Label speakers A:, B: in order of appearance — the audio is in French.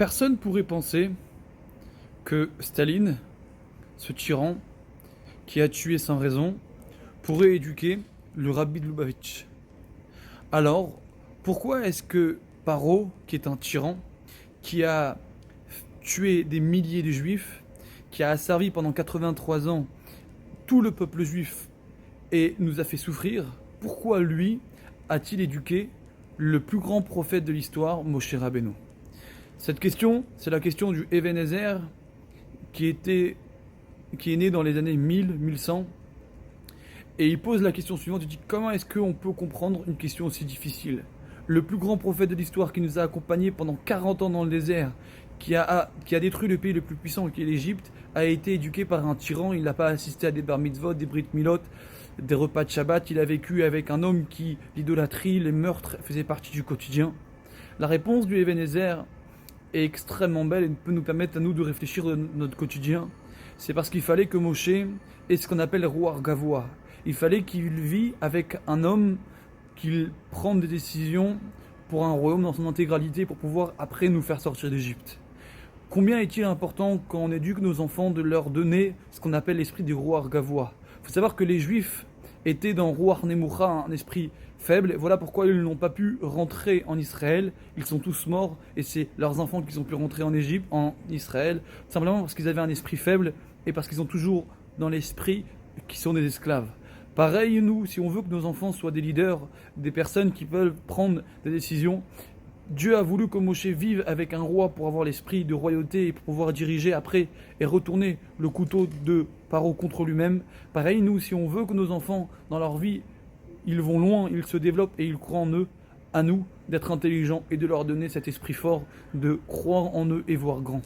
A: Personne pourrait penser que Staline, ce tyran qui a tué sans raison, pourrait éduquer le rabbi de Lubavitch. Alors, pourquoi est-ce que Paro, qui est un tyran, qui a tué des milliers de juifs, qui a asservi pendant 83 ans tout le peuple juif et nous a fait souffrir, pourquoi lui a-t-il éduqué le plus grand prophète de l'histoire, Moshe Rabbeinu? Cette question, c'est la question du Even Ezer qui est né dans les années 1000-1100. Et il pose la question suivante, il dit comment est-ce qu'on peut comprendre une question aussi difficile? Le plus grand prophète de l'histoire qui nous a accompagnés pendant 40 ans dans le désert, qui a détruit le pays le plus puissant qui est l'Égypte, a été éduqué par un tyran, il n'a pas assisté à des bar mitzvot, des brit milot, des repas de Shabbat, il a vécu avec un homme qui l'idolâtrie, les meurtres faisaient partie du quotidien. La réponse du Even Ezer est extrêmement belle et peut nous permettre à nous de réfléchir à notre quotidien. C'est parce qu'il fallait que Moshe ait ce qu'on appelle Ruach Gavoa. Il fallait qu'il vit avec un homme, qu'il prenne des décisions pour un royaume dans son intégralité pour pouvoir après nous faire sortir d'Égypte. Combien est-il important quand on éduque nos enfants de leur donner ce qu'on appelle l'esprit du Ruach Gavoa? Il faut savoir que les Juifs étaient dans Ruach Nemucha, un esprit faible. Voilà pourquoi ils n'ont pas pu rentrer en Israël. Ils sont tous morts et c'est leurs enfants qui ont pu rentrer en Égypte, en Israël, simplement parce qu'ils avaient un esprit faible et parce qu'ils ont toujours dans l'esprit qui sont des esclaves. Pareil, nous, si on veut que nos enfants soient des leaders, des personnes qui peuvent prendre des décisions, Dieu a voulu que Moshe vive avec un roi pour avoir l'esprit de royauté et pour pouvoir diriger après et retourner le couteau de Paro contre lui-même. Pareil, nous, si on veut que nos enfants, dans leur vie, ils vont loin, ils se développent et ils croient en eux, à nous d'être intelligents et de leur donner cet esprit fort de croire en eux et voir grand.